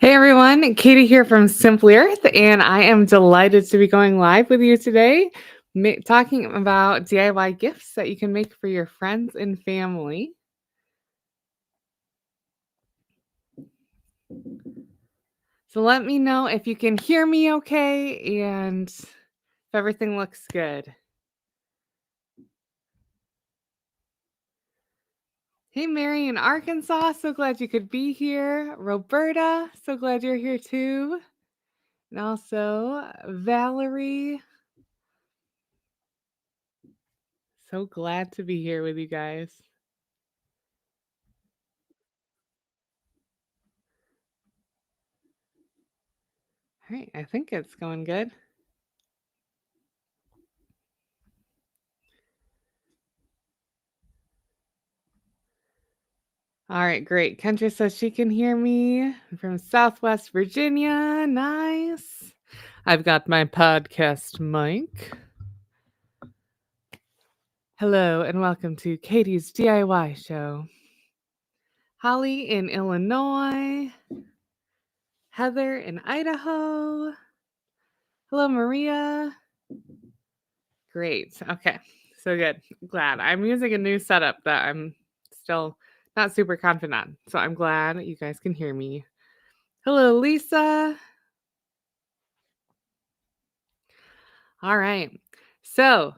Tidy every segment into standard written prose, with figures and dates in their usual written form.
Hey everyone, Katie here from Simply Earth, and I am delighted to be going live with you today, talking about DIY gifts that you can make for your friends and family. So let me know if you can hear me okay and if everything looks good. Hey Mary in Arkansas, so glad you could be here. Roberta, so glad you're here too. And also Valerie, so glad to be here with you guys. All right, I think it's going good. All right, great. Kendra says she can hear me. I'm from Southwest Virginia. Nice. I've got my podcast mic. Hello, and welcome to Katie's DIY show. Holly in Illinois. Heather in Idaho. Hello, Maria. Great. Okay. So good. Glad. I'm using a new setup that I'm still not super confident on. So I'm glad you guys can hear me. Hello, Lisa. All right. So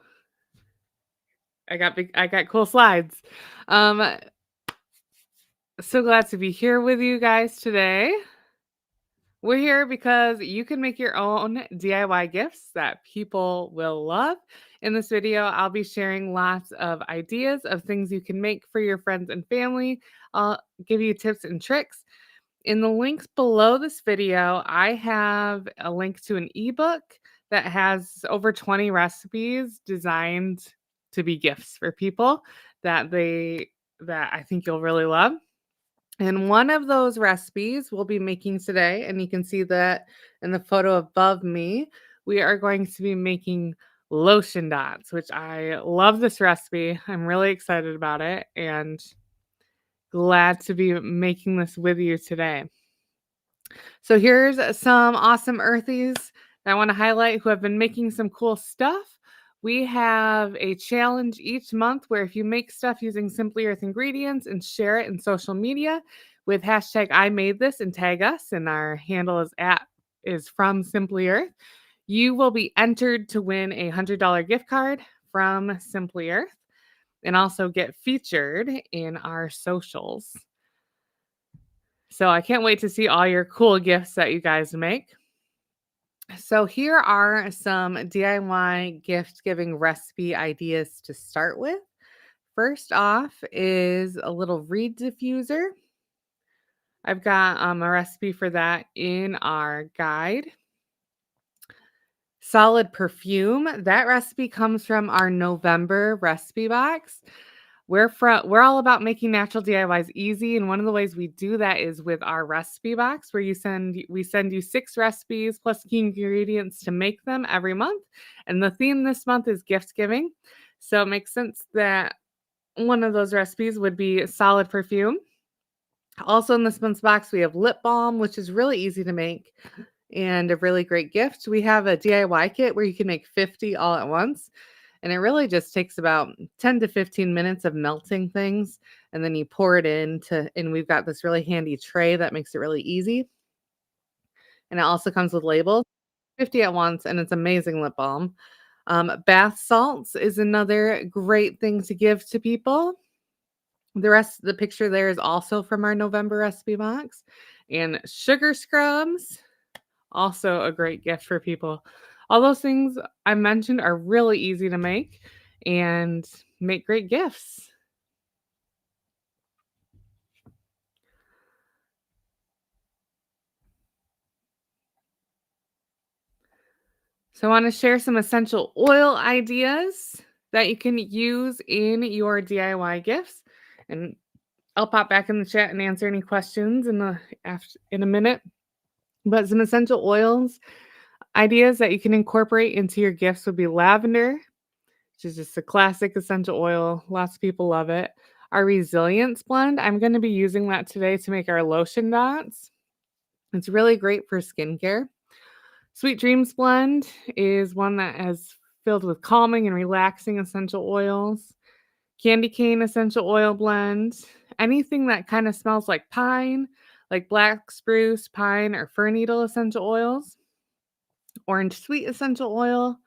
I got cool slides. Um, so glad to be here with you guys today. We're here because you can make your own DIY gifts that people will love. In this video, I'll be sharing lots of ideas of things you can make for your friends and family. I'll give you tips and tricks. In the links below this video, I have a link to an ebook that has over 20 recipes designed to be gifts for people that I think you'll really love. And one of those recipes we'll be making today, and you can see that in the photo above me, we are going to be making lotion dots, which I love this recipe. I'm really excited about it and glad to be making this with you today. So here's some awesome earthies that I want to highlight who have been making some cool stuff. We have a challenge each month where if you make stuff using Simply Earth ingredients and share it in social media with hashtag I made this and tag us, and our handle is from Simply Earth, you will be entered to win a $100 gift card from Simply Earth and also get featured in our socials. So I can't wait to see all your cool gifts that you guys make. So here are some DIY gift giving recipe ideas to start with. First off is a little reed diffuser. I've got a recipe for that in our guide. Solid perfume. That recipe comes from our November recipe box. We're all about making natural DIYs easy, and one of the ways we do that is with our recipe box, where we send you 6 recipes plus key ingredients to make them every month. And the theme this month is gift giving, so it makes sense that one of those recipes would be solid perfume. Also in this month's box, we have lip balm, which is really easy to make and a really great gift. We have a DIY kit where you can make 50 all at once. And it really just takes about 10 to 15 minutes of melting things. And then you pour it and we've got this really handy tray that makes it really easy. And it also comes with labels, 50 at once, and it's amazing lip balm. Bath salts is another great thing to give to people. The rest of the picture there is also from our November recipe box. And sugar scrubs, also a great gift for people. All those things I mentioned are really easy to make and make great gifts. So I want to share some essential oil ideas that you can use in your DIY gifts. And I'll pop back in the chat and answer any questions in a minute. But some essential oils ideas that you can incorporate into your gifts would be lavender, which is just a classic essential oil. Lots of people love it. Our resilience blend, I'm going to be using that today to make our lotion dots. It's really great for skincare. Sweet Dreams blend is one that is filled with calming and relaxing essential oils. Candy cane essential oil blend. Anything that kind of smells like pine, like black spruce, pine, or fir needle essential oils. Orange sweet essential oil,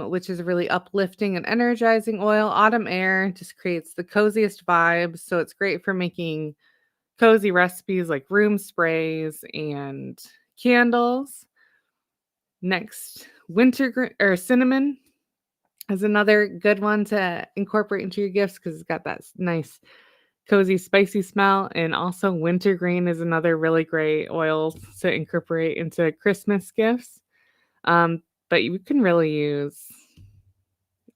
which is a really uplifting and energizing oil. Autumn air just creates the coziest vibes. So it's great for making cozy recipes like room sprays and candles. Next, or cinnamon is another good one to incorporate into your gifts because it's got that nice, cozy, spicy smell. And also, wintergreen is another really great oil to incorporate into Christmas gifts. But you can really use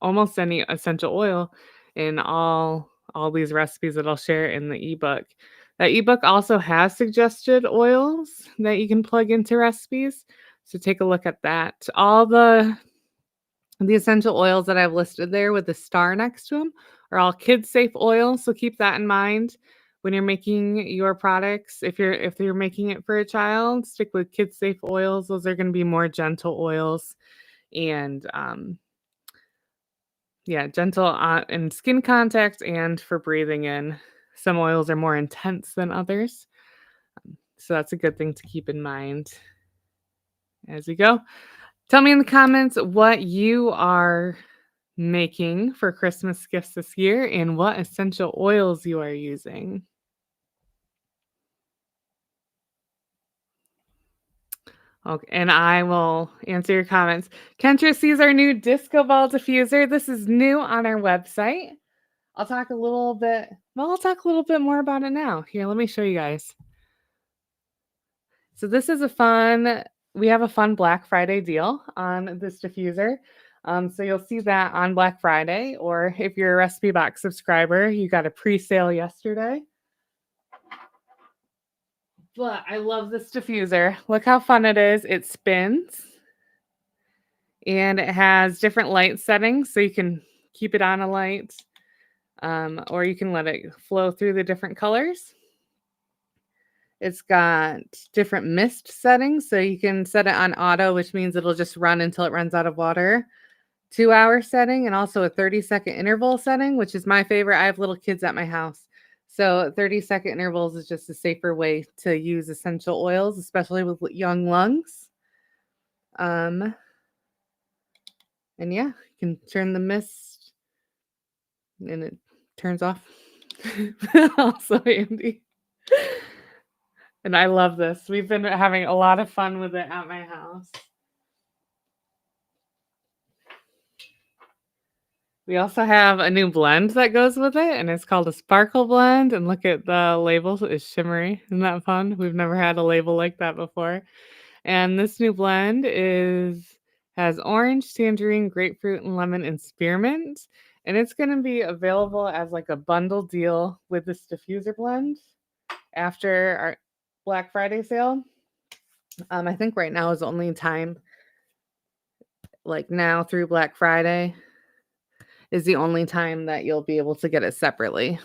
almost any essential oil in all these recipes that I'll share in the ebook. That ebook also has suggested oils that you can plug into recipes. So take a look at that. All the essential oils that I've listed there with the star next to them are all kid-safe oils, so keep that in mind when you're making your products. If you're making it for a child, stick with kid-safe oils. Those are gonna be more gentle oils and, yeah, gentle, in skin contact and for breathing in. Some oils are more intense than others, so that's a good thing to keep in mind as we go. Tell me in the comments what you are making for Christmas gifts this year and what essential oils you are using. Okay, and I will answer your comments. Kendra sees our new disco ball diffuser. This is new on our website. I'll talk a little bit more about it now. Here, let me show you guys. So this is we have a fun Black Friday deal on this diffuser. So you'll see that on Black Friday, or if you're a Recipe Box subscriber, you got a pre-sale yesterday. But I love this diffuser. Look how fun it is. It spins and it has different light settings, so you can keep it on a light, or you can let it flow through the different colors. It's got different mist settings, so you can set it on auto, which means it'll just run until it runs out of water. 2-hour setting, and also a 30-second interval setting, which is my favorite. I have little kids at my house. So 30-second intervals is just a safer way to use essential oils, especially with young lungs. And yeah, you can turn the mist and it turns off. Also handy. And I love this. We've been having a lot of fun with it at my house. We also have a new blend that goes with it, and it's called a sparkle blend. And look at the label, it's shimmery. Isn't that fun? We've never had a label like that before. And this new blend has orange, tangerine, grapefruit, and lemon and spearmint. And it's going to be available as like a bundle deal with this diffuser blend after our Black Friday sale. I think right now is the only time, like now through Black Friday, is the only time that you'll be able to get it separately.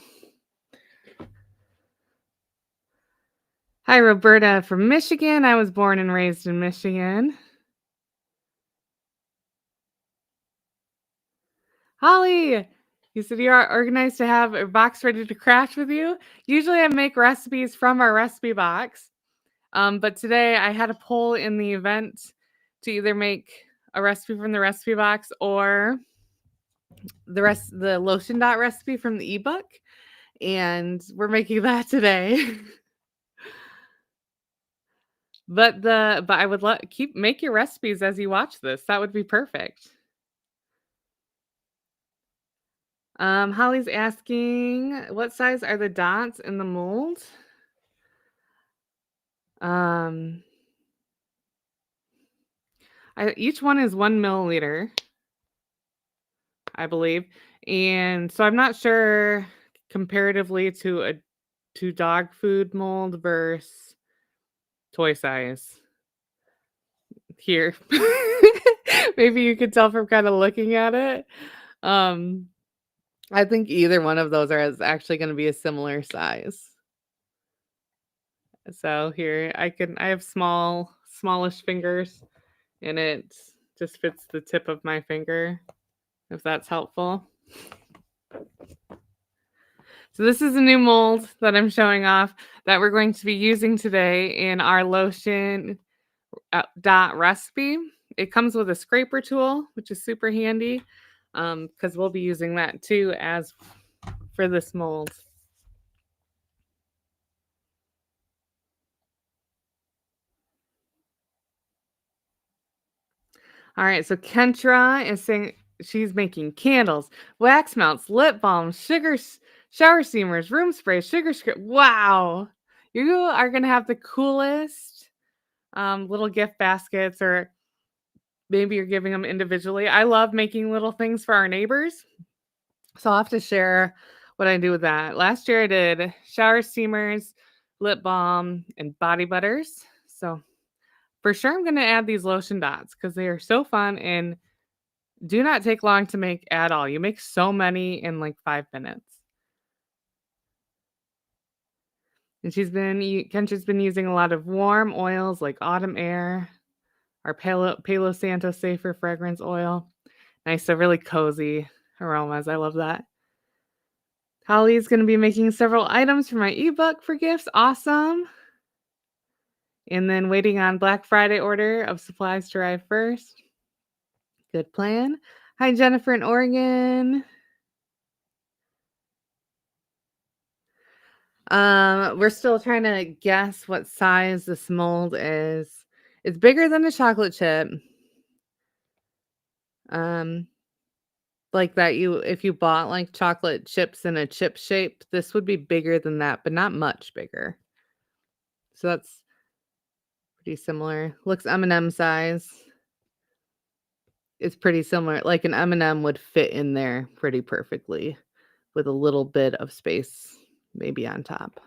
Hi, Roberta from Michigan. I was born and raised in Michigan. Holly, you said you are organized to have a box ready to craft with you. Usually I make recipes from our recipe box. But today I had a poll in the event to either make a recipe from the recipe box or the Lotion dot recipe from the ebook. And we're making that today. But I would make your recipes as you watch this. That would be perfect. Holly's asking, what size are the dots in the mold? Each one is 1 milliliter, I believe. And so I'm not sure comparatively to dog food mold versus toy size. Here. Maybe you could tell from kind of looking at it. I think either one of those is actually going to be a similar size. So here I have smallish fingers and it just fits the tip of my finger, if that's helpful. So this is a new mold that I'm showing off that we're going to be using today in our lotion dot recipe. It comes with a scraper tool, which is super handy because we'll be using that too as for this mold. All right, so Kentra is saying she's making candles, wax melts, lip balms, shower steamers, room sprays, sugar script. Wow, you are gonna have the coolest little gift baskets, or maybe you're giving them individually. I love making little things for our neighbors, so I'll have to share what I do with that. Last year I did shower steamers, lip balm, and body butters. So for sure, I'm gonna add these lotion dots because they are so fun and do not take long to make at all. You make so many in like 5 minutes. And Kentra's been using a lot of warm oils like autumn air, our Palo Santo safer fragrance oil. Nice, so really cozy aromas. I love that. Holly's going to be making several items for my ebook for gifts. Awesome. And then waiting on Black Friday order of supplies to arrive first. Good plan. Hi, Jennifer in Oregon. We're still trying to guess what size this mold is. It's bigger than a chocolate chip. Um, like that if you bought like chocolate chips in a chip shape, this would be bigger than that, but not much bigger. So that's pretty similar. Looks M&M size. It's pretty similar. Like an M&M would fit in there pretty perfectly with a little bit of space maybe on top.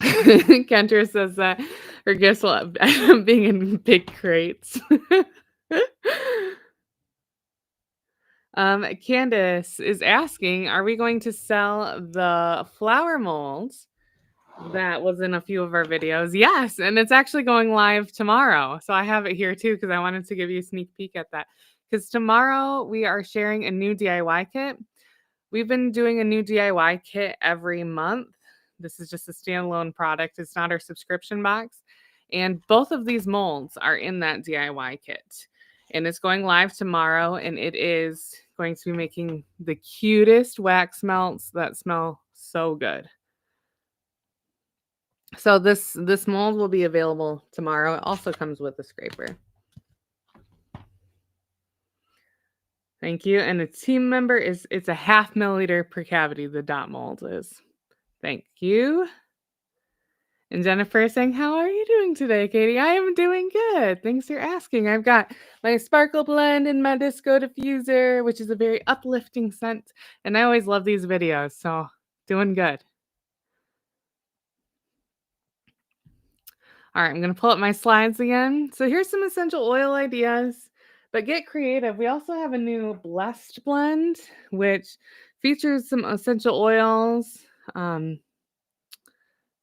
Kendra says that her gifts will end up being in big crates. Candace is asking, are we going to sell the flower molds that was in a few of our videos? Yes, and it's actually going live tomorrow. So I have it here too because I wanted to give you a sneak peek at that. Because tomorrow we are sharing a new DIY kit. We've been doing a new DIY kit every month. This is just a standalone product. It's not our subscription box. And both of these molds are in that DIY kit. And it's going live tomorrow. And it is going to be making the cutest wax melts that smell so good. So this mold will be available tomorrow. It also comes with a scraper. Thank you. And a team member it's a 0.5 milliliter per cavity, the dot mold is. Thank you. And Jennifer is saying, how are you doing today, Katie? I am doing good. Thanks for asking. I've got my sparkle blend and my disco diffuser, which is a very uplifting scent. And I always love these videos, so doing good. All right, I'm going to pull up my slides again. So here's some essential oil ideas, but get creative. We also have a new blessed blend, which features some essential oils,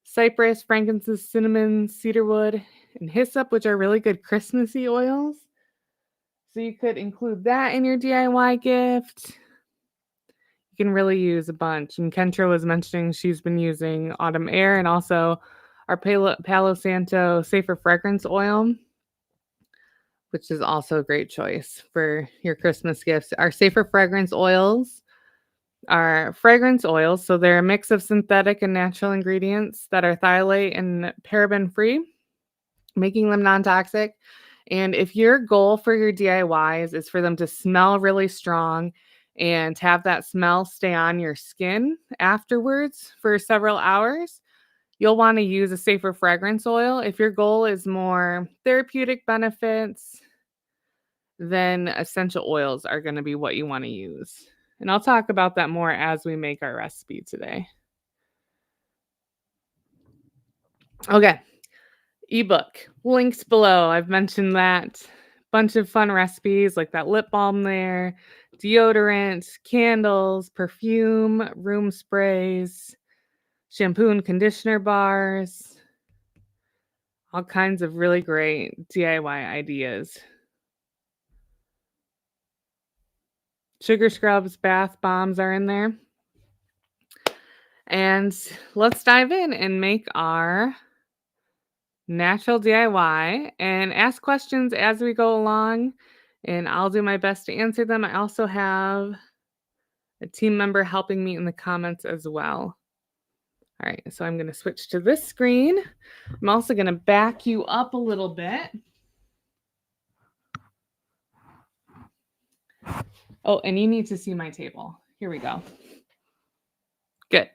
cypress, frankincense, cinnamon, cedarwood, and hyssop, which are really good Christmassy oils. So you could include that in your DIY gift. You can really use a bunch. And Kentra was mentioning she's been using autumn air and also our Palo Santo safer fragrance oil, which is also a great choice for your Christmas gifts. Our safer fragrance oils are fragrance oils, so they're a mix of synthetic and natural ingredients that are phthalate and paraben free, making them non-toxic. And if your goal for your DIYs is for them to smell really strong and have that smell stay on your skin afterwards for several hours, you'll want to use a safer fragrance oil. If your goal is more therapeutic benefits, then essential oils are going to be what you want to use. And I'll talk about that more as we make our recipe today. Okay, ebook, links below. I've mentioned that. Bunch of fun recipes like that lip balm there, deodorant, candles, perfume, room sprays, shampoo and conditioner bars, all kinds of really great DIY ideas. Sugar scrubs, bath bombs are in there. And let's dive in and make our natural DIY and ask questions as we go along, and I'll do my best to answer them. I also have a team member helping me in the comments as well. All right, so I'm going to switch to this screen. I'm also going to back you up a little bit. Oh, and you need to see my table. Here we go. Good.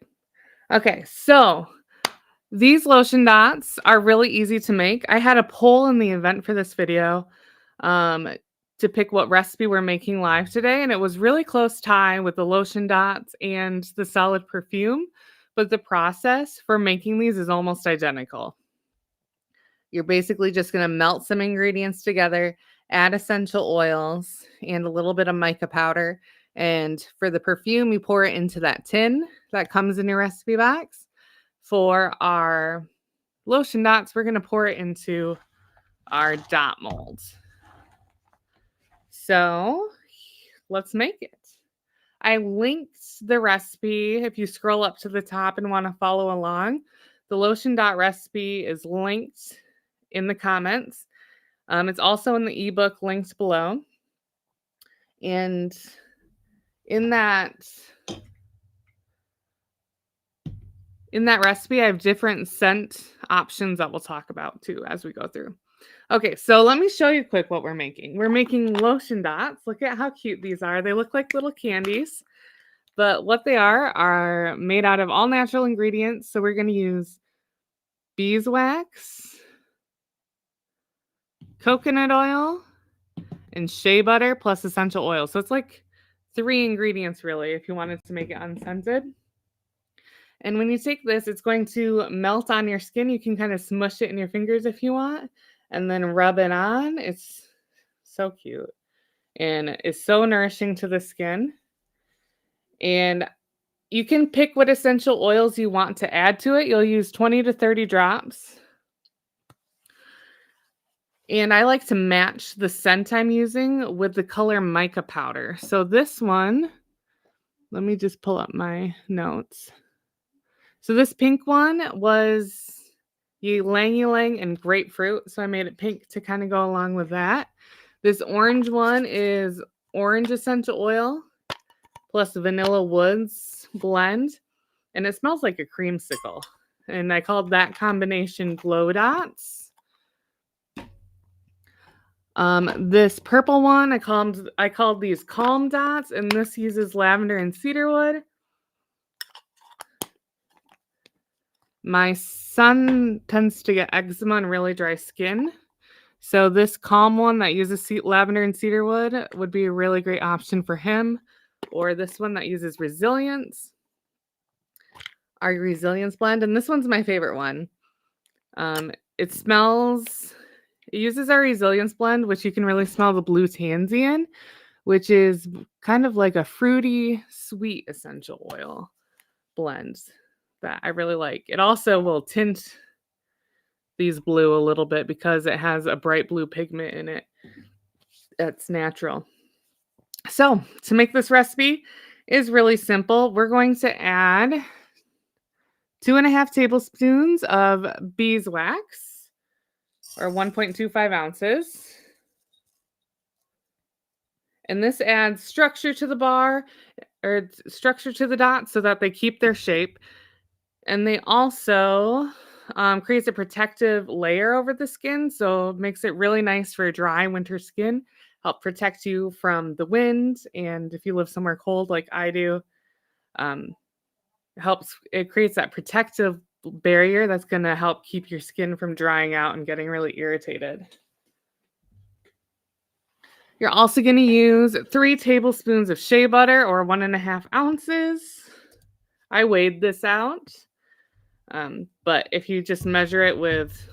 Okay, so these lotion dots are really easy to make. I had a poll in the event for this video to pick what recipe we're making live today, and it was really close tie with the lotion dots and the solid perfume, but the process for making these is almost identical. You're basically just going to melt some ingredients together, add essential oils and a little bit of mica powder, and for the perfume, you pour it into that tin that comes in your recipe box. For our lotion dots, we're going to pour it into our dot molds. So let's make it. I linked the recipe if you scroll up to the top and want to follow along. The lotion dot recipe is linked in the comments. It's also in the ebook linked below. And in that recipe, I have different scent options that we'll talk about too as we go through. Okay, so let me show you quick what we're making. We're making lotion dots. Look at how cute these are. They look like little candies, but what they are made out of all natural ingredients. So we're going to use beeswax, coconut oil, and shea butter plus essential oil. So it's like 3 ingredients really if you wanted to make it unscented. And when you take this, it's going to melt on your skin. You can kind of smush it in your fingers if you want, and then rub it on. It's so cute. And it's so nourishing to the skin. And you can pick what essential oils you want to add to it. You'll use 20 to 30 drops. And I like to match the scent I'm using with the color mica powder. So this one, let me just pull up my notes. So this pink one was ylang ylang and grapefruit. So I made it pink to kind of go along with that. This orange one is orange essential oil plus vanilla woods blend. And it smells like a creamsicle. And I called that combination glow dots. This purple one, I called these calm dots, and this uses lavender and cedarwood. My son tends to get eczema and really dry skin. So this calm one that uses lavender and cedarwood would be a really great option for him. Or this one that uses resilience, our resilience blend. And this one's my favorite one. It uses our resilience blend, which you can really smell the blue tansy in, which is kind of like a fruity, sweet essential oil blend that I really like. It also will tint these blue a little bit because it has a bright blue pigment in it that's natural. So to make this recipe is really simple. We're going to add 2.5 tablespoons of beeswax, or 1.25 ounces. And this adds structure to the bar, or structure to the dots so that they keep their shape. And they also creates a protective layer over the skin, so it makes it really nice for dry winter skin. Help protect you from the wind, and if you live somewhere cold like I do, it creates that protective barrier that's going to help keep your skin from drying out and getting really irritated. You're also going to use 3 tablespoons of shea butter, or 1.5 ounces. I weighed this out. But if you just measure it with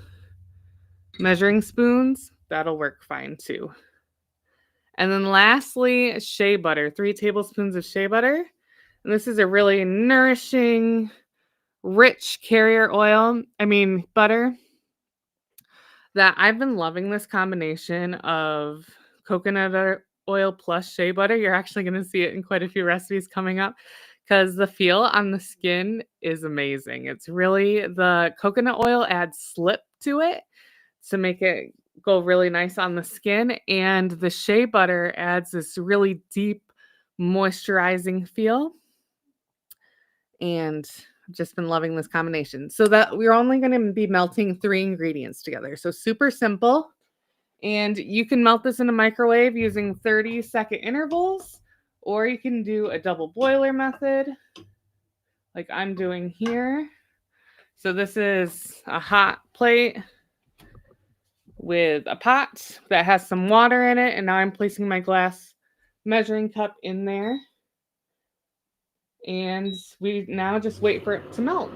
measuring spoons, that'll work fine too. And then lastly, shea butter, 3 tablespoons of shea butter. And this is a really nourishing, rich carrier oil, butter, that I've been loving this combination of oil plus shea butter. You're actually going to see it in quite a few recipes coming up because the feel on the skin is amazing. It's really, the coconut oil adds slip to it to make it go really nice on the skin, and the shea butter adds this really deep moisturizing feel. And I've just been loving this combination. So that we're only going to be melting 3 ingredients together. So super simple. And you can melt this in a microwave using 30-second intervals, or you can do a double boiler method like I'm doing here. So this is a hot plate with a pot that has some water in it, and now I'm placing my glass measuring cup in there. And we now just wait for it to melt.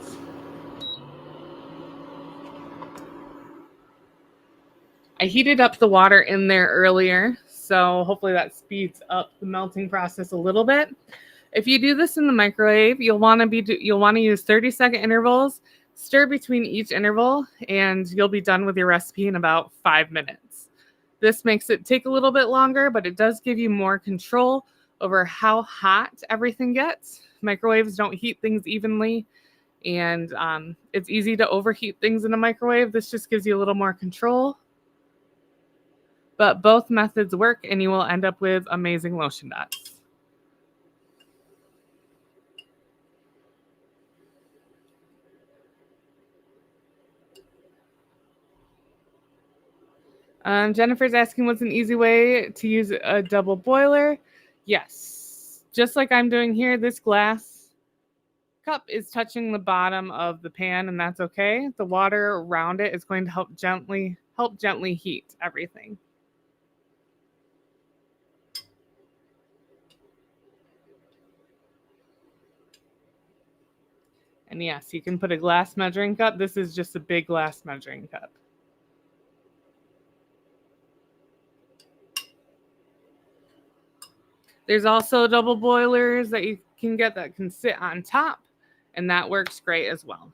I heated up the water in there earlier, so hopefully that speeds up the melting process a little bit. If you do this in the microwave, you'll want to use 30-second intervals. Stir between each interval, and you'll be done with your recipe in about 5 minutes. This makes it take a little bit longer, but it does give you more control over how hot everything gets. Microwaves don't heat things evenly, and it's easy to overheat things in a microwave. This just gives you a little more control. But both methods work, and you will end up with amazing lotion dots. Jennifer's asking what's an easy way to use a double boiler. Yes, just like I'm doing here, this glass cup is touching the bottom of the pan, and that's okay. The water around it is going to help gently heat everything. And yes, you can put a glass measuring cup. This is just a big glass measuring cup. There's also double boilers that you can get that can sit on top, and that works great as well.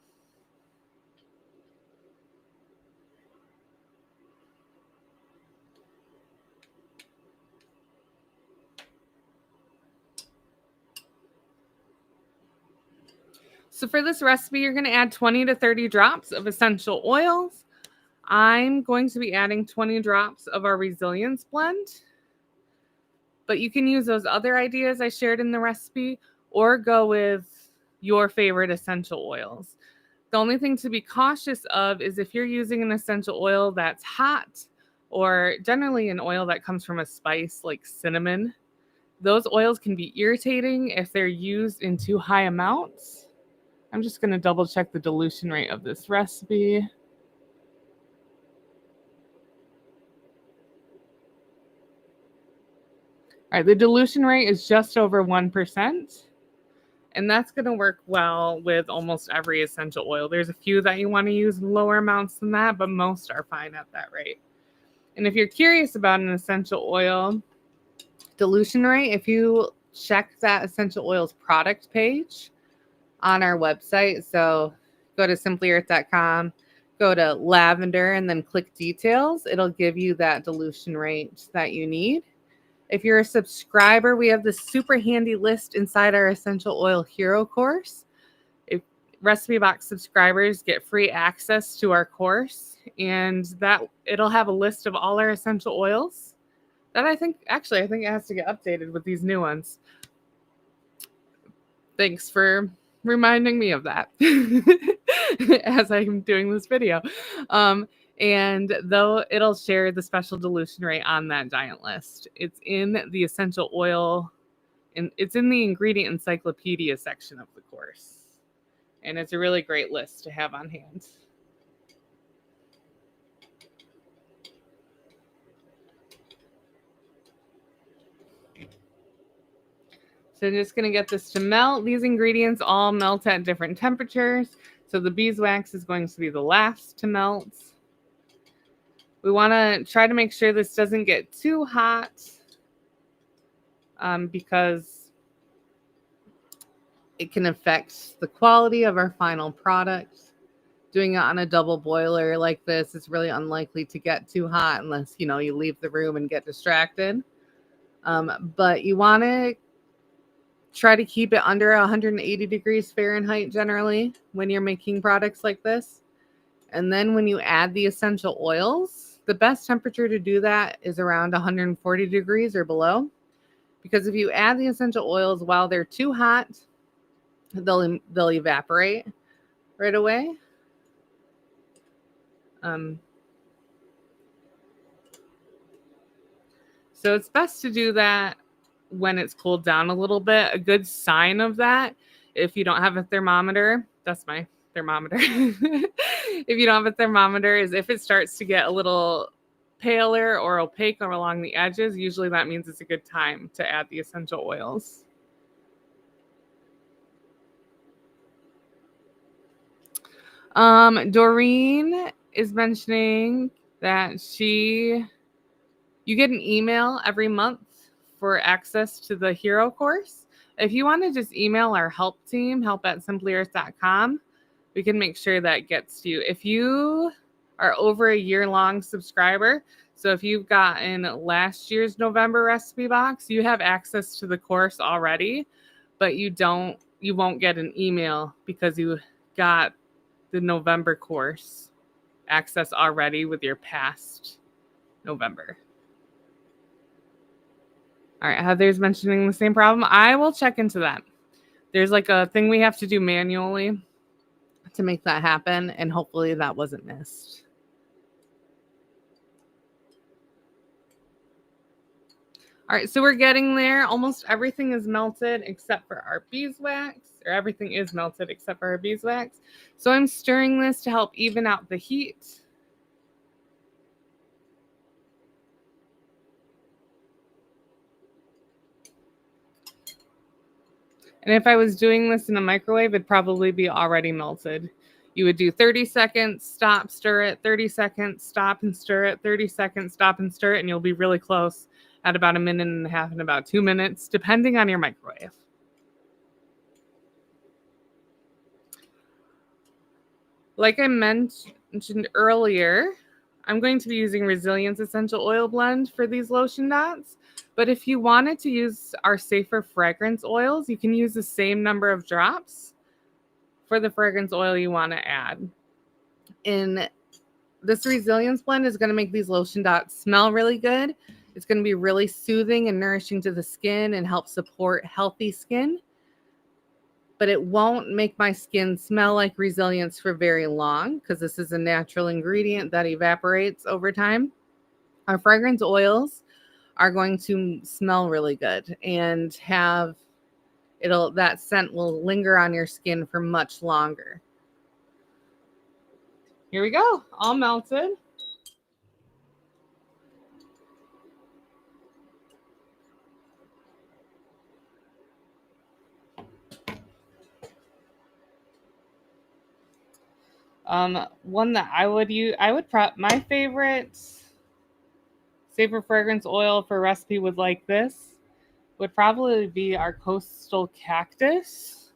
So for this recipe, you're going to add 20 to 30 drops of essential oils. I'm going to be adding 20 drops of our Resilience blend, but you can use those other ideas I shared in the recipe or go with your favorite essential oils. The only thing to be cautious of is if you're using an essential oil that's hot, or generally an oil that comes from a spice like cinnamon. Those oils can be irritating if they're used in too high amounts. I'm just going to double check the dilution rate of this recipe. All right, the dilution rate is just over 1%. And that's going to work well with almost every essential oil. There's a few that you want to use in lower amounts than that, but most are fine at that rate. And if you're curious about an essential oil dilution rate, if you check that essential oils product page on our website, so go to simplyearth.com, go to lavender, and then click details, it'll give you that dilution rate that you need. If you're a subscriber, we have this super handy list inside our Essential Oil Hero course. If Recipe Box subscribers get free access to our course, and that it'll have a list of all our essential oils that I think it has to get updated with these new ones. Thanks for reminding me of that as I'm doing this video. And though it'll share the special dilution rate on that giant list, it's in the essential oil, and it's in the ingredient encyclopedia section of the course. And it's a really great list to have on hand. So I'm just going to get this to melt. These ingredients all melt at different temperatures. So the beeswax is going to be the last to melt. We want to try to make sure this doesn't get too hot because It can affect the quality of our final product. Doing it on a double boiler like this is really unlikely to get too hot unless, you leave the room and get distracted. But you want to try to keep it under 180 degrees Fahrenheit generally when you're making products like this. And then when you add the essential oils, the best temperature to do that is around 140 degrees or below. Because if you add the essential oils while they're too hot, they'll evaporate right away. So it's best to do that when it's cooled down a little bit. A good sign of that, if you don't have a thermometer, that's my thermometer. If you don't have a thermometer, is if it starts to get a little paler or opaque along the edges, usually that means it's a good time to add the essential oils. Doreen is mentioning that you get an email every month for access to the Hero course. If you want to just email our help team, help@simplyearth.com, we can make sure that gets to you. If you are over a year-long subscriber, so if you've gotten last year's November recipe box, you have access to the course already, but you won't get an email because you got the November course access already with your past November. All right, Heather's mentioning the same problem. I will check into that. There's like a thing we have to do manually to make that happen, and hopefully that wasn't missed. All right, so we're getting there. Almost everything is melted except for our beeswax, or everything is melted except for our beeswax. So I'm stirring this to help even out the heat. And if I was doing this in a microwave, it'd probably be already melted. You would do 30 seconds, stop, stir it, 30 seconds, stop and stir it, 30 seconds, stop and stir it, and you'll be really close at about 1.5 minutes and about 2 minutes, depending on your microwave. Like I mentioned earlier, I'm going to be using Resilience Essential Oil Blend for these lotion dots. But if you wanted to use our safer fragrance oils, you can use the same number of drops for the fragrance oil you want to add. And this Resilience blend is going to make these lotion dots smell really good. It's going to be really soothing and nourishing to the skin and help support healthy skin. But it won't make my skin smell like Resilience for very long because this is a natural ingredient that evaporates over time. Our fragrance oils are going to smell really good and that scent will linger on your skin for much longer. Here we go, all melted. One that I would use, my favorite safer fragrance oil for a recipe would like this would probably be our Coastal Cactus.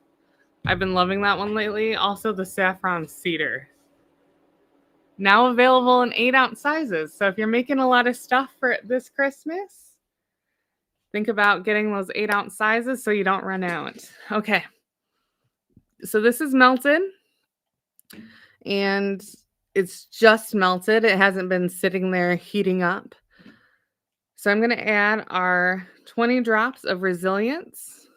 I've been loving that one lately. Also the Saffron Cedar. Now available in 8-ounce sizes. So if you're making a lot of stuff for this Christmas, think about getting those 8-ounce sizes so you don't run out. Okay. So this is melted. And it's just melted. It hasn't been sitting there heating up. So I'm going to add our 20 drops of Resilience.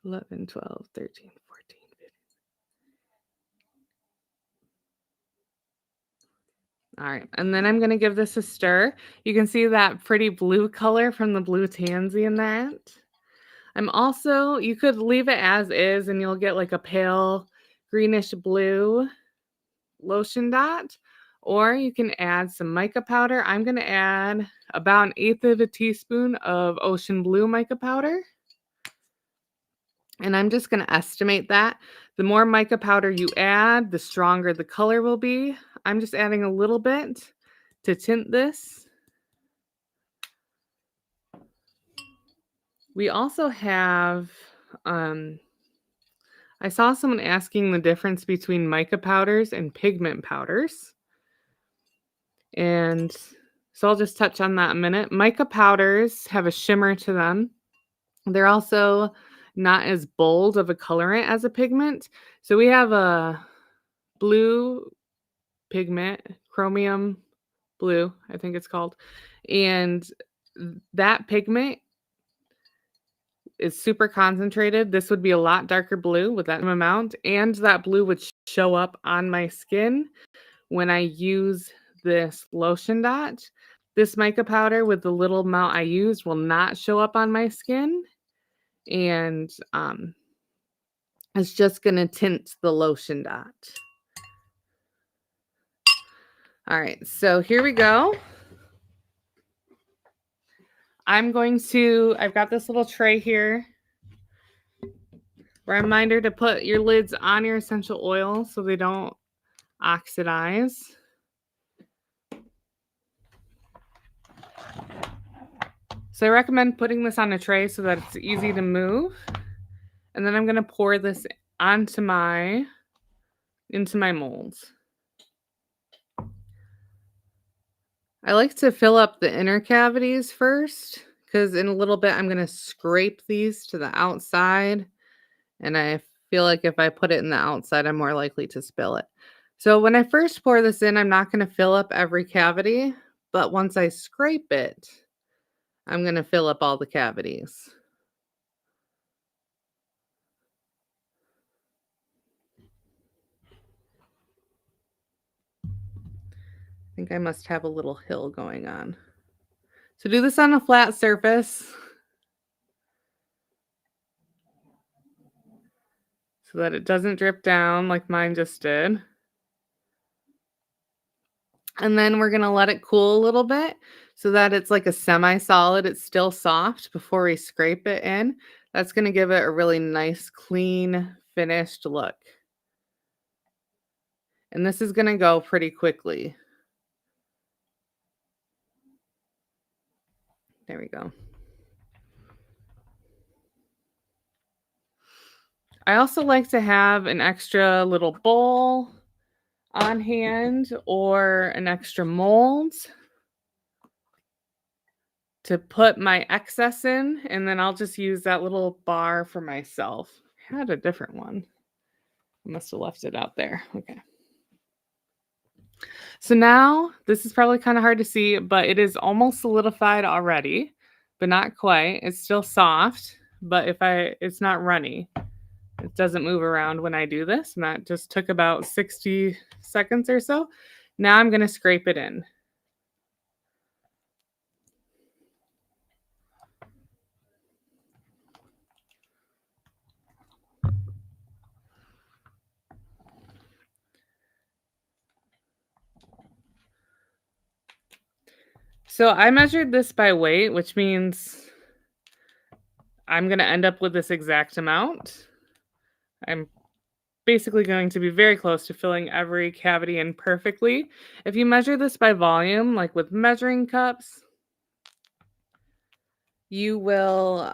$11, $12, $13, $14, $15. All right, and then I'm going to give this a stir. You can see that pretty blue color from the blue tansy in that. You could leave it as is and you'll get like a pale greenish blue lotion dot, or you can add some mica powder. I'm going to add about 1/8 of a teaspoon of ocean blue mica powder. And I'm just going to estimate that. The more mica powder you add, the stronger the color will be. I'm just adding a little bit to tint this. We also have, I saw someone asking the difference between mica powders and pigment powders. And so I'll just touch on that a minute. Mica powders have a shimmer to them. They're also not as bold of a colorant as a pigment. So we have a blue pigment, chromium blue, I think it's called. And that pigment is super concentrated. This would be a lot darker blue with that amount, and that blue would show up on my skin when I use this lotion dot. This mica powder with the little amount I used will not show up on my skin, and it's just going to tint the lotion dot. All right, so here we go. I've got this little tray here. Reminder to put your lids on your essential oil so they don't oxidize. So I recommend putting this on a tray so that it's easy to move. And then I'm going to pour this into my molds. I like to fill up the inner cavities first because in a little bit I'm going to scrape these to the outside. And I feel like if I put it in the outside, I'm more likely to spill it. So when I first pour this in, I'm not going to fill up every cavity. But once I scrape it, I'm going to fill up all the cavities. I think I must have a little hill going on. So do this on a flat surface so that it doesn't drip down like mine just did. And then we're going to let it cool a little bit so that it's like a semi-solid. It's still soft before we scrape it in. That's going to give it a really nice, clean, finished look. And this is going to go pretty quickly. There we go. I also like to have an extra little bowl on hand or an extra mold to put my excess in, and then I'll just use that little bar for myself. I had a different one. I must have left it out there. Okay. So now, this is probably kind of hard to see, but it is almost solidified already, but not quite. It's still soft, but it's not runny. It doesn't move around when I do this, and that just took about 60 seconds or so. Now I'm going to scrape it in. So I measured this by weight, which means I'm going to end up with this exact amount. I'm basically going to be very close to filling every cavity in perfectly. If you measure this by volume, like with measuring cups, you will,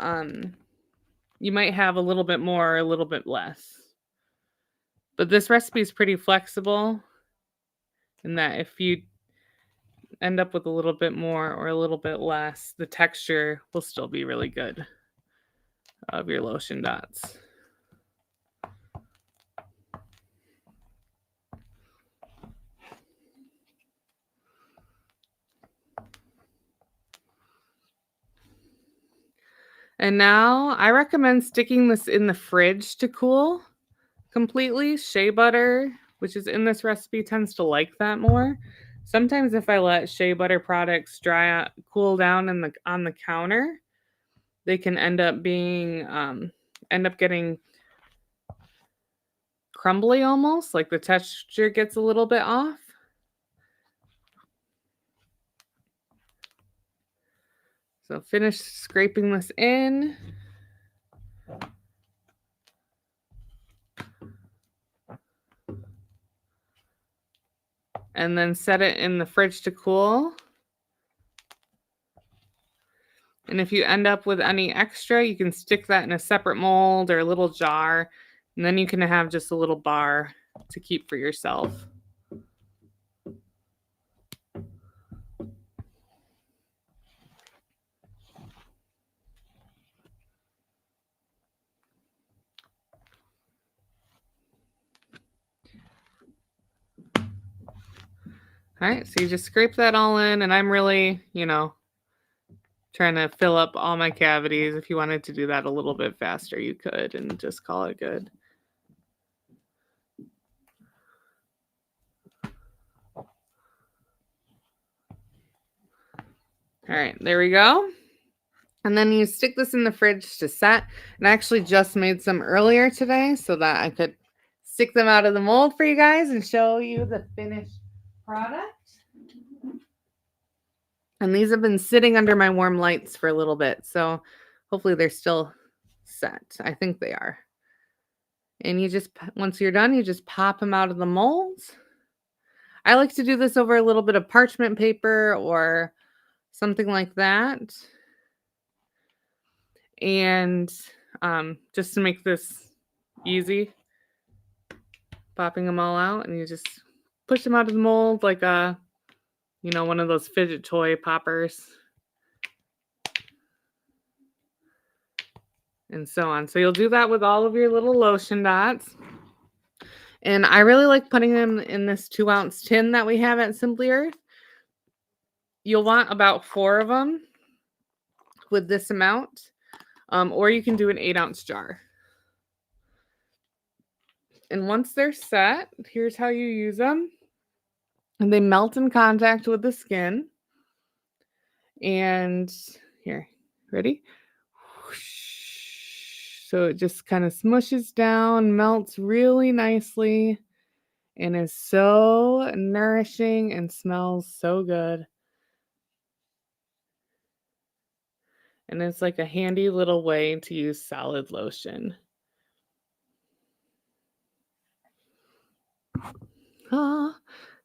you might have a little bit more or a little bit less. But this recipe is pretty flexible in that if you end up with a little bit more or a little bit less, the texture will still be really good of your lotion dots. And now I recommend sticking this in the fridge to cool completely. Shea butter, which is in this recipe, tends to like that more. Sometimes if I let shea butter products dry out, cool down on the counter, they can end up getting crumbly almost, like the texture gets a little bit off. So finish scraping this in. And then set it in the fridge to cool. And if you end up with any extra, you can stick that in a separate mold or a little jar, and then you can have just a little bar to keep for yourself. All right, so you just scrape that all in, and I'm really, trying to fill up all my cavities. If you wanted to do that a little bit faster, you could and just call it good. All right, there we go. And then you stick this in the fridge to set. And I actually just made some earlier today so that I could stick them out of the mold for you guys and show you the finished product. And these have been sitting under my warm lights for a little bit, so hopefully they're still set. I think they are. And you just, once you're done, you just pop them out of the molds. I like to do this over a little bit of parchment paper or something like that. And just to make this easy, popping them all out, and you just push them out of the mold like one of those fidget toy poppers. And so on. So you'll do that with all of your little lotion dots. And I really like putting them in this 2-ounce tin that we have at Simply Earth. You'll want about 4 of them with this amount. Or you can do an 8-ounce jar. And once they're set, here's how you use them. And they melt in contact with the skin. And here, ready? So it just kind of smushes down, melts really nicely, and is so nourishing and smells so good. And it's like a handy little way to use solid lotion.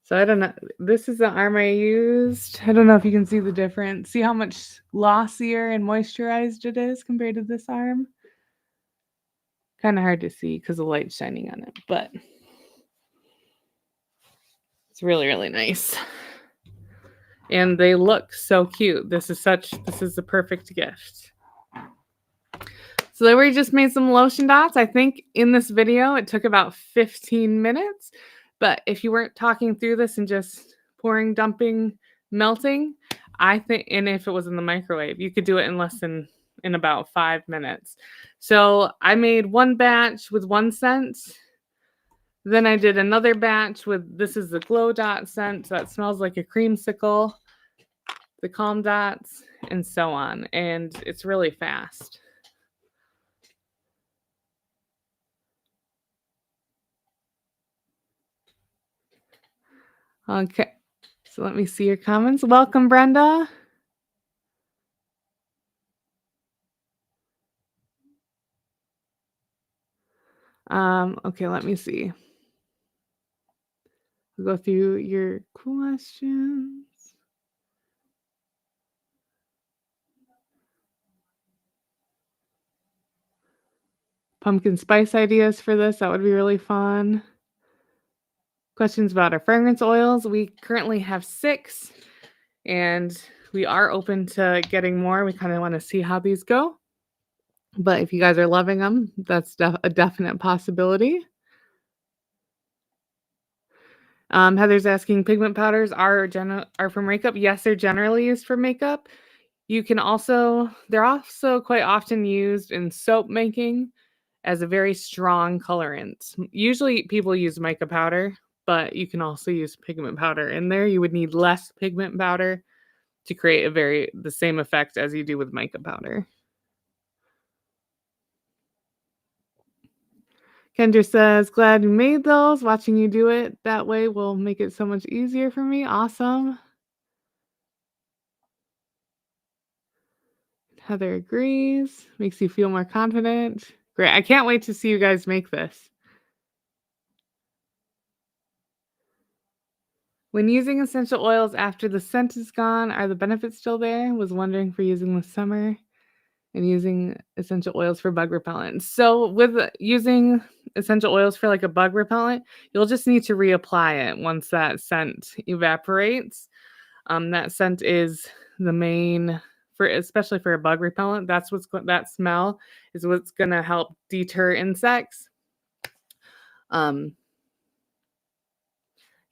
So I don't know. This is the arm I used. I don't know if you can see the difference. See how much glossier and moisturized it is compared to this arm? Kind of hard to see because the light's shining on it, but it's really, really nice. And they look so cute. This is the perfect gift. So there we just made some lotion dots. I think in this video, it took about 15 minutes. But if you weren't talking through this and just pouring, dumping, melting, I think, and if it was in the microwave, you could do it in about 5 minutes. So I made one batch with 1 scent. Then I did another batch with, this is the Glow Dot scent. So that smells like a creamsicle, the Calm Dots, and so on. And it's really fast. Okay, so let me see your comments. Welcome, Brenda. Okay, let me see. We'll go through your questions. Pumpkin spice ideas for this. That would be really fun. Questions about our fragrance oils. We currently have 6, and we are open to getting more. We kind of want to see how these go. But if you guys are loving them, that's a definite possibility. Heather's asking, pigment powders are for makeup? Yes, they're generally used for makeup. They're also quite often used in soap making as a very strong colorant. Usually people use mica powder, but you can also use pigment powder in there. You would need less pigment powder to create the same effect as you do with mica powder. Kendra says, glad you made those. Watching you do it that way will make it so much easier for me. Awesome. Heather agrees. Makes you feel more confident. Great. I can't wait to see you guys make this. When using essential oils after the scent is gone, are the benefits still there? Was wondering for using this summer and using essential oils for bug repellent. So with using essential oils for like a bug repellent, you'll just need to reapply it once that scent evaporates. That scent is the main for especially for a bug repellent. That's that smell is what's gonna help deter insects. Um,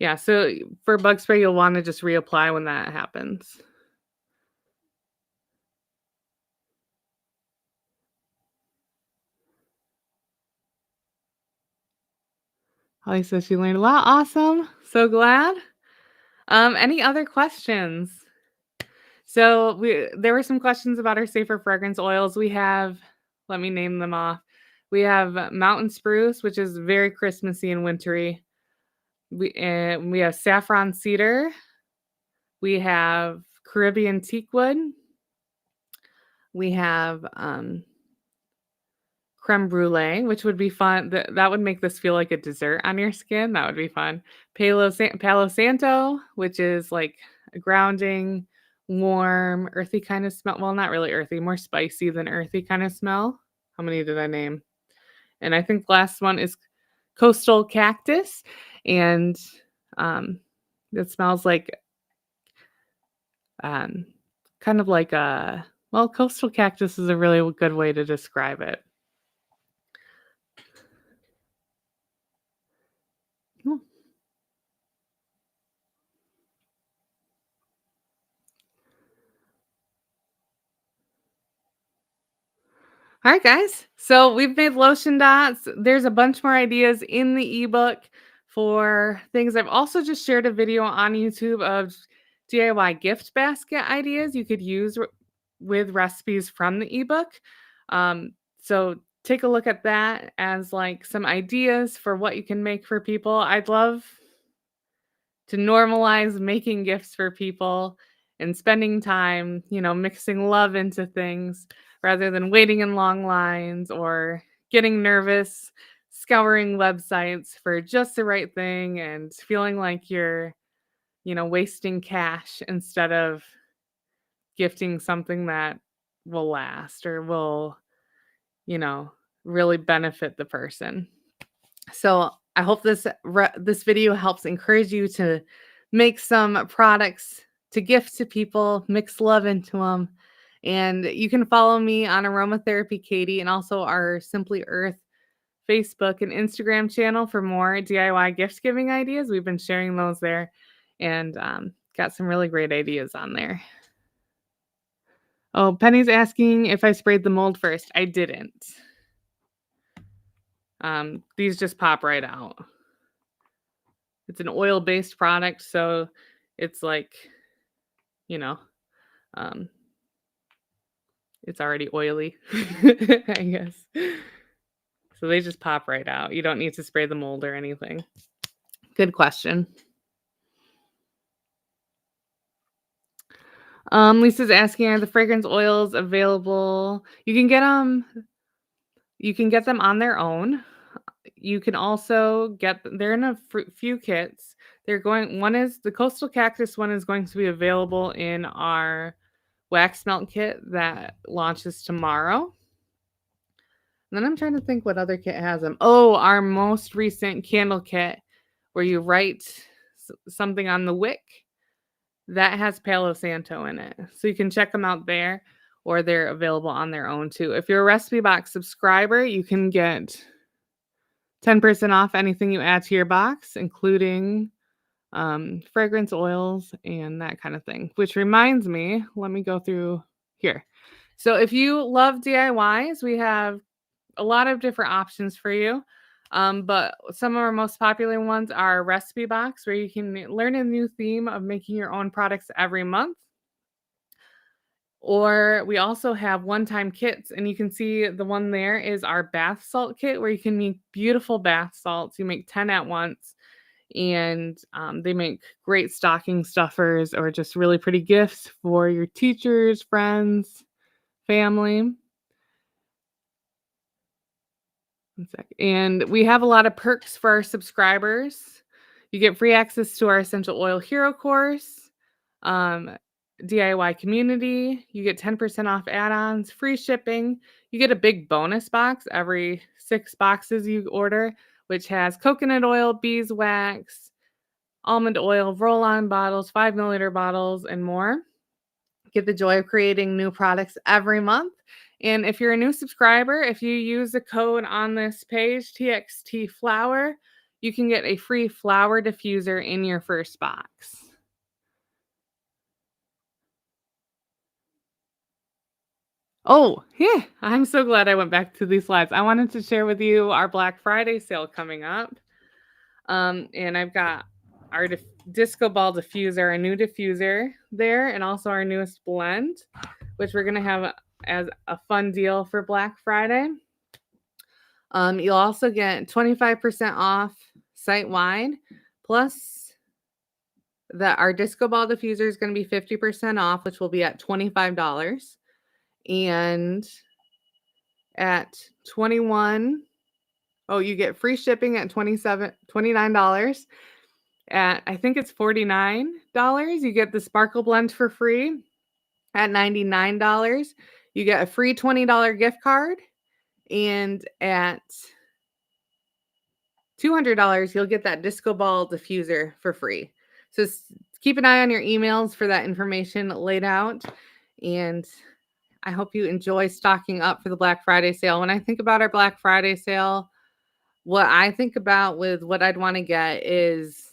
yeah, so for bug spray, you'll want to just reapply when that happens. Holly says she learned a lot. Awesome. So glad. Any other questions? So there were some questions about our safer fragrance oils. We have, let me name them off. We have mountain spruce, which is very Christmassy and wintry. We have saffron cedar. We have Caribbean teakwood. We have creme brulee, which would be fun. That would make this feel like a dessert on your skin. That would be fun. Palo Santo, which is like a grounding, warm, earthy kind of smell. Well, not really earthy, more spicy than earthy kind of smell. How many did I name? And I think the last one is coastal cactus, and um, it smells like um, kind of like a well, coastal cactus is a really good way to describe it. Hmm. All right, guys. So we've made lotion dots. There's a bunch more ideas in the ebook for things. I've also just shared a video on YouTube of DIY gift basket ideas you could use with recipes from the ebook. So take a look at that as like some ideas for what you can make for people. I'd love to normalize making gifts for people and spending time, mixing love into things rather than waiting in long lines or getting nervous, scouring websites for just the right thing and feeling like you're, wasting cash instead of gifting something that will last or will, you know, really benefit the person. So I hope this video helps encourage you to make some products to gift to people, mix love into them. And you can follow me on Aromatherapy Katie and also our Simply Earth Facebook and Instagram channel for more DIY gift giving ideas. We've been sharing those there and got some really great ideas on there. Oh, Penny's asking if I sprayed the mold first. I didn't. These just pop right out. It's an oil-based product, so it's like, you know, um, it's already oily, I guess. So they just pop right out. You don't need to spray the mold or anything. Good question. Lisa's asking, are the fragrance oils available? You can get them on their own. You can also they're in a few kits. One is the coastal cactus one is going to be available in our wax melt kit that launches tomorrow. And then I'm trying to think what other kit has them. Oh, our most recent candle kit where you write something on the wick that has Palo Santo in it. So you can check them out there or they're available on their own too. If you're a Recipe Box subscriber, you can get 10% off anything you add to your box, including fragrance oils and that kind of thing. Which reminds me, let me go through here. So if you love DIYs, we have a lot of different options for you. But some of our most popular ones are Recipe Box, where you can learn a new theme of making your own products every month. Or we also have one-time kits, and you can see the one there is our bath salt kit, where you can make beautiful bath salts. You make 10 at once, and they make great stocking stuffers or just really pretty gifts for your teachers, friends, family. One sec. And we have a lot of perks for our subscribers. You get free access to our Essential Oil Hero course, um, DIY community. You get 10% off add ons, free shipping. You get a big bonus box every 6 boxes you order, which has coconut oil, beeswax, almond oil, roll on bottles, 5 milliliter bottles, and more. Get the joy of creating new products every month. And if you're a new subscriber, if you use the code on this page, TXT Flower, you can get a free flower diffuser in your first box. Oh, yeah, I'm so glad I went back to these slides. I wanted to share with you our Black Friday sale coming up. And I've got our disco ball diffuser, a new diffuser there, and also our newest blend, which we're going to have as a fun deal for Black Friday. You'll also get 25% off site-wide, plus that our disco ball diffuser is going to be 50% off, which will be at $25. And at 21, oh, you get free shipping at $29. At I think it's $49, you get the sparkle blend for free. At $99, you get a free $20 gift card. And at $200, you'll get that disco ball diffuser for free. So keep an eye on your emails for that information laid out. And I hope you enjoy stocking up for the Black Friday sale. When I think about our Black Friday sale, what I think about with what I'd want to get is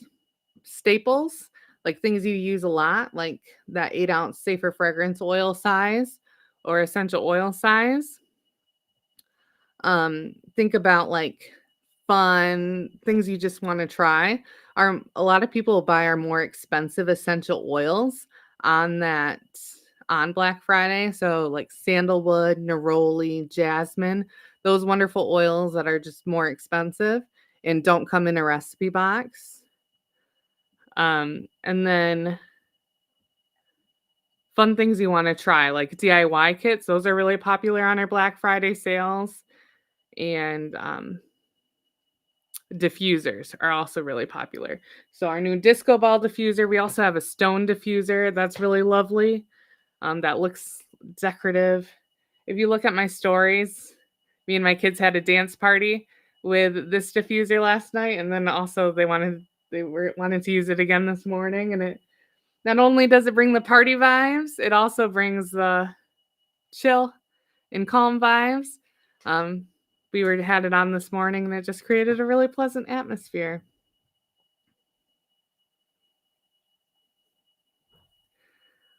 staples, like things you use a lot, like that 8-ounce Safer Fragrance oil size or essential oil size. Think about like fun things you just want to try. A lot of people buy our more expensive essential oils on Black Friday. So like sandalwood, neroli, jasmine, those wonderful oils that are just more expensive and don't come in a recipe box. And then fun things you want to try, like DIY kits. Those are really popular on our Black Friday sales. And diffusers are also really popular. So our new disco ball diffuser, we also have a stone diffuser that's really lovely. That looks decorative. If you look at my stories, me and my kids had a dance party with this diffuser last night, and then also they wanted to use it again this morning. And it not only does it bring the party vibes, it also brings the chill and calm vibes. We had it on this morning, and it just created a really pleasant atmosphere.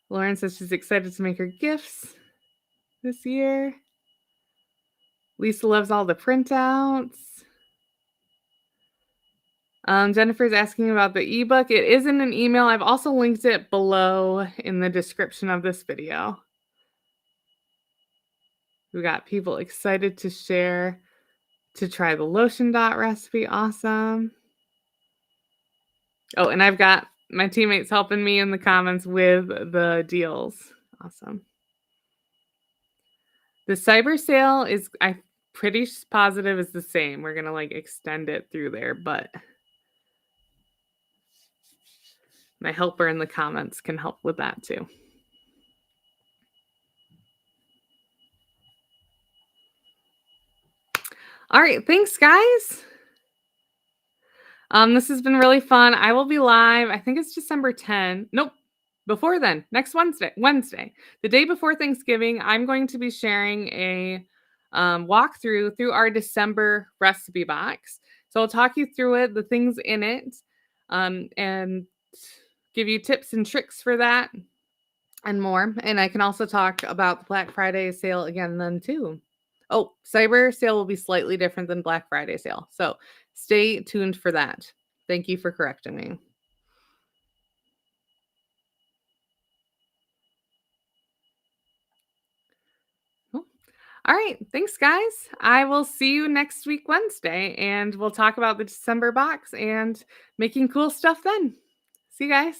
Lauren says she's excited to make her gifts this year. Lisa loves all the printouts. Jennifer's asking about the ebook. It is in an email. I've also linked it below in the description of this video. We got people excited to share, to try the Lotion dot recipe. Awesome. Oh, and I've got my teammates helping me in the comments with the deals. Awesome. The cyber sale is, I'm pretty positive, is the same. We're going to like extend it through there, but my helper in the comments can help with that too. All right. Thanks, guys. This has been really fun. I will be live. I think it's December 10. Nope. Before then, next Wednesday, the day before Thanksgiving, I'm going to be sharing a walkthrough through our December recipe box. So I'll talk you through it, the things in it, and give you tips and tricks for that and more. And I can also talk about the Black Friday sale again then too. Oh, cyber sale will be slightly different than Black Friday sale. So stay tuned for that. Thank you for correcting me. All right. Thanks, guys. I will see you next week, Wednesday, and we'll talk about the December box and making cool stuff then. See you guys.